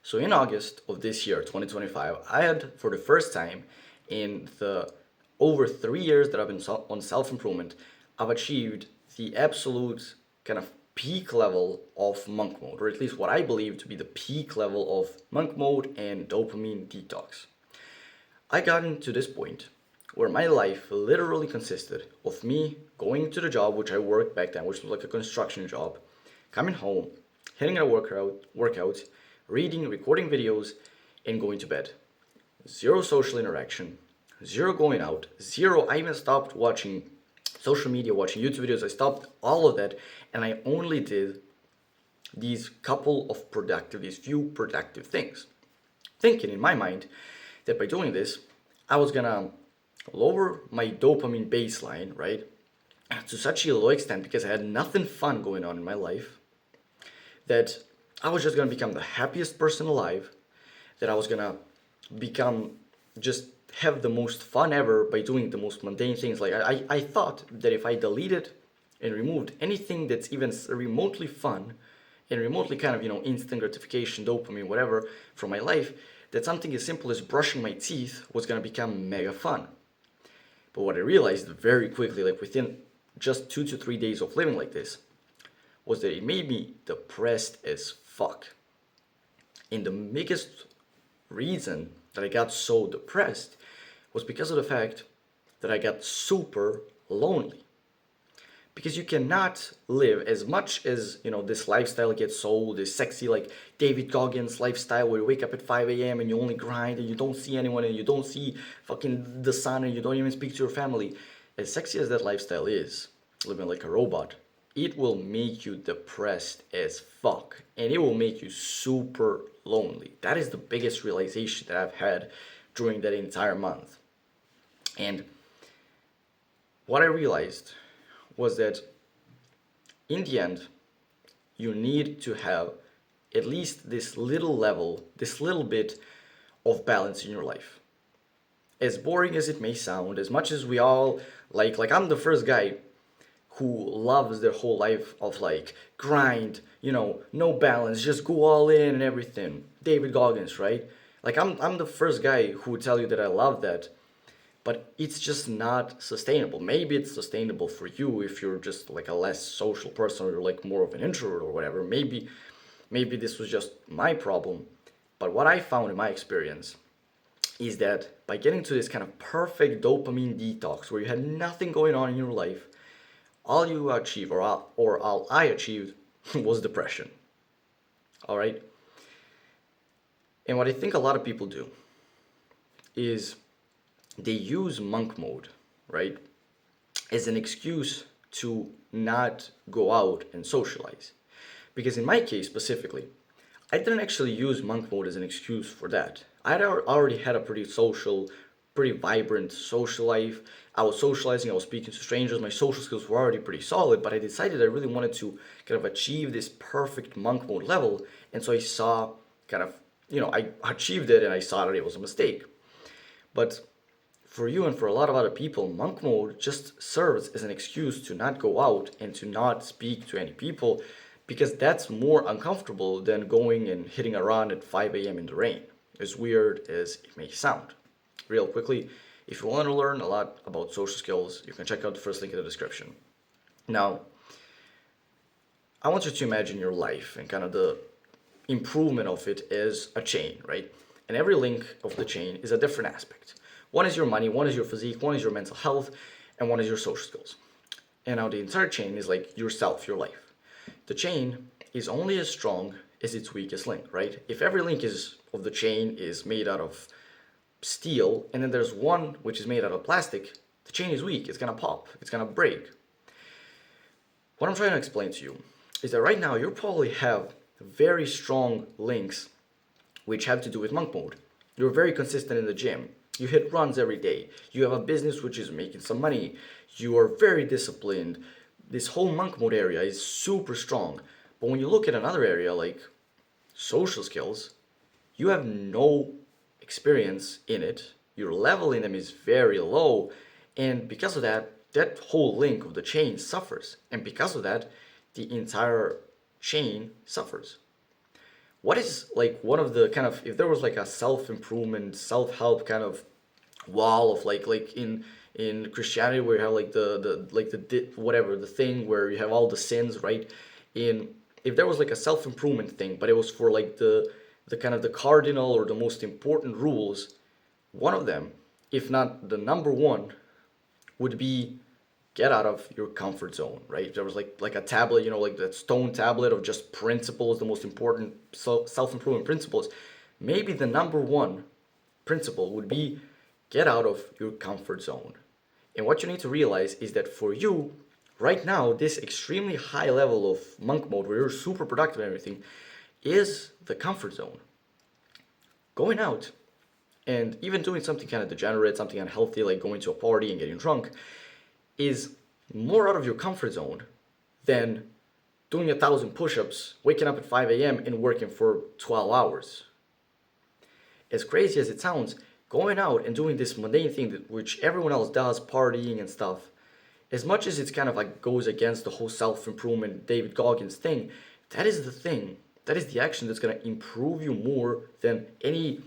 So in August of this year, 2025, I had for the first time in the over 3 years that I've been on self-improvement, I've achieved the absolute kind of peak level of monk mode, or at least what I believe to be the peak level of monk mode and dopamine detox. I got into this point where my life literally consisted of me going to the job which I worked back then, which was like a construction job, coming home, hitting a workout, reading, recording videos, and going to bed. Zero social interaction, zero going out, zero. I even stopped watching social media, watching YouTube videos. I stopped all of that, and I only did these few productive things. Thinking in my mind that by doing this, I was gonna lower my dopamine baseline, right, to such a low extent because I had nothing fun going on in my life that I was just gonna become the happiest person alive, that I was gonna become just have the most fun ever by doing the most mundane things. Like I thought that if I deleted and removed anything that's even remotely fun and remotely kind of, instant gratification, dopamine, whatever, from my life, that something as simple as brushing my teeth was gonna become mega fun. But what I realized very quickly, like within just 2 to 3 days of living like this, was that it made me depressed as fuck. And the biggest reason that I got so depressed was because of the fact that I got super lonely. Because you cannot live as much as, this lifestyle gets sold, this sexy, like David Goggins lifestyle where you wake up at 5 a.m. and you only grind and you don't see anyone and you don't see fucking the sun and you don't even speak to your family. As sexy as that lifestyle is, living like a robot, it will make you depressed as fuck and it will make you super lonely. That is the biggest realization that I've had during that entire month. And what I realized was that in the end, you need to have at least this little level, this little bit of balance in your life. As boring as it may sound, as much as we all like I'm the first guy who loves their whole life of like grind, no balance, just go all in and everything. David Goggins, right? Like I'm the first guy who would tell you that I love that, but it's just not sustainable. Maybe it's sustainable for you if you're just like a less social person or you're like more of an introvert or whatever. Maybe this was just my problem. But what I found in my experience is that by getting to this kind of perfect dopamine detox where you had nothing going on in your life, all you achieve or all I achieved was depression. All right? And what I think a lot of people do is they use monk mode, right, as an excuse to not go out and socialize. Because in my case specifically, I didn't actually use monk mode as an excuse for that. I had already had a pretty social, pretty vibrant social life. I was socializing, I was speaking to strangers, my social skills were already pretty solid, but I decided I really wanted to kind of achieve this perfect monk mode level. And so I saw kind of, I achieved it and I saw that it was a mistake. But for you and for a lot of other people, monk mode just serves as an excuse to not go out and to not speak to any people because that's more uncomfortable than going and hitting a run at 5 a.m. in the rain, as weird as it may sound. Real quickly, if you want to learn a lot about social skills, you can check out the first link in the description. Now, I want you to imagine your life and kind of the improvement of it as a chain, right? And every link of the chain is a different aspect. One is your money, one is your physique, one is your mental health, and one is your social skills. And now the entire chain is like yourself, your life. The chain is only as strong as its weakest link, right? If every link is of the chain is made out of steel, and then there's one which is made out of plastic, the chain is weak, it's gonna pop, it's gonna break. What I'm trying to explain to you is that right now you probably have very strong links which have to do with monk mode. You're very consistent in the gym. You hit runs every day. You have a business which is making some money. You are very disciplined. This whole monk mode area is super strong. But when you look at another area like social skills, you have no experience in it. Your level in them is very low. And because of that, that whole link of the chain suffers. And because of that, the entire chain suffers. what is like one of the kind of, if there was like a self-improvement, self-help kind of wall of like in Christianity where you have like whatever the thing where you have all the sins, right? In If there was like a self-improvement thing, but it was for like the kind of the cardinal or the most important rules, one of them, if not the number one, would be get out of your comfort zone, right? There was like a tablet, like that stone tablet of just principles, the most important self-improvement principles. Maybe the number one principle would be get out of your comfort zone. And what you need to realize is that for you, right now, this extremely high level of monk mode where you're super productive and everything is the comfort zone. Going out and even doing something kind of degenerate, something unhealthy, like going to a party and getting drunk, is more out of your comfort zone than doing 1,000 push-ups, waking up at 5 a.m. and working for 12 hours. As crazy as it sounds, going out and doing this mundane thing which everyone else does, partying and stuff, as much as it's kind of like goes against the whole self-improvement David Goggins thing, that is the thing, that is the action that's going to improve you more than any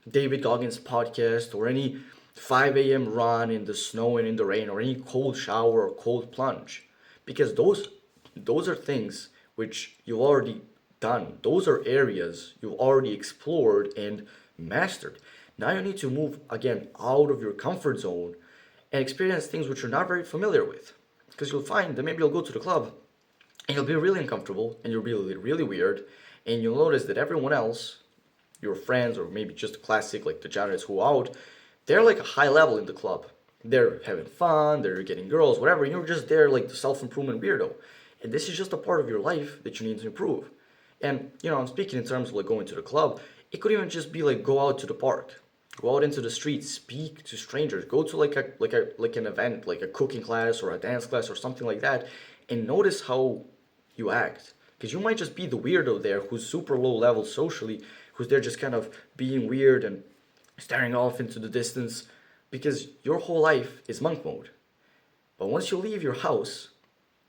David Goggins podcast or any 5 a.m. run in the snow and in the rain or any cold shower or cold plunge. Because those are things which you've already done. Those are areas you've already explored and mastered. Now you need to move again out of your comfort zone and experience things which you're not very familiar with. Because you'll find that maybe you'll go to the club and you'll be really uncomfortable and you'll be really weird, and you'll notice that everyone else, your friends or maybe just classic like degenerates who are out, they're like a high level in the club. They're having fun, they're getting girls, whatever, and you're just there like the self-improvement weirdo. And this is just a part of your life that you need to improve. And I'm speaking in terms of like going to the club. It could even just be like go out to the park, go out into the streets, speak to strangers, go to like an event, like a cooking class or a dance class or something like that, and notice how you act. Because you might just be the weirdo there who's super low level socially, who's there just kind of being weird and staring off into the distance, because your whole life is monk mode. But once you leave your house,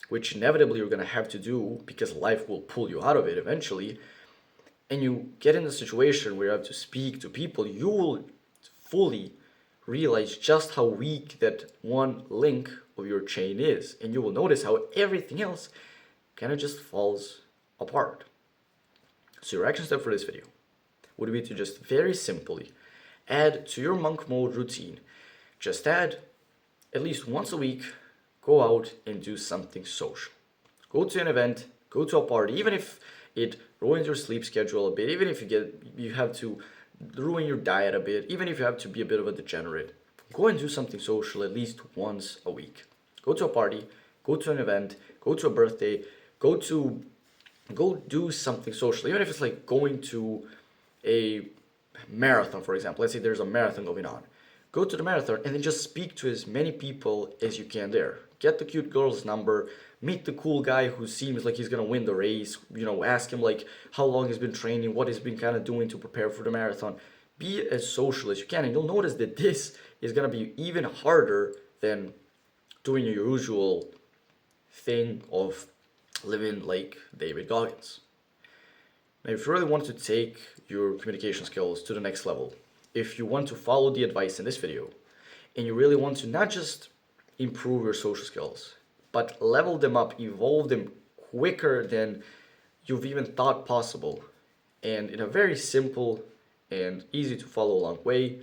which inevitably you're going to have to do because life will pull you out of it eventually, and you get in a situation where you have to speak to people, you will fully realize just how weak that one link of your chain is. And you will notice how everything else kind of just falls apart. So your action step for this video would be to just very simply add to your monk mode routine, just add at least once a week, go out and do something social. Go to an event, go to a party, even if it ruins your sleep schedule a bit, even if you have to ruin your diet a bit, even if you have to be a bit of a degenerate. Go and do something social at least once a week. Go to a party, go to an event, go to a birthday, go do something social, even if it's like going to a marathon, for example. Let's say there's a marathon going on. Go to the marathon and then just speak to as many people as you can there. Get the cute girl's number, meet the cool guy who seems like he's gonna win the race, ask him like how long he's been training, what he's been kind of doing to prepare for the marathon. Be as social as you can, and you'll notice that this is gonna be even harder than doing your usual thing of living like David Goggins. Now, if you really want to take your communication skills to the next level, if you want to follow the advice in this video, and you really want to not just improve your social skills, but level them up, evolve them quicker than you've even thought possible, and in a very simple and easy to follow along way,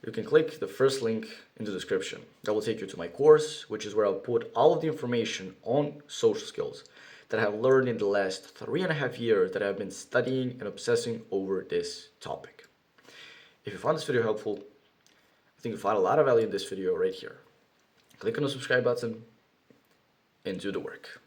you can click the first link in the description. That will take you to my course, which is where I'll put all of the information on social skills that I have learned in the last 3.5 years that I've been studying and obsessing over this topic. If you found this video helpful, I think you found a lot of value in this video right here. Click on the subscribe button and do the work.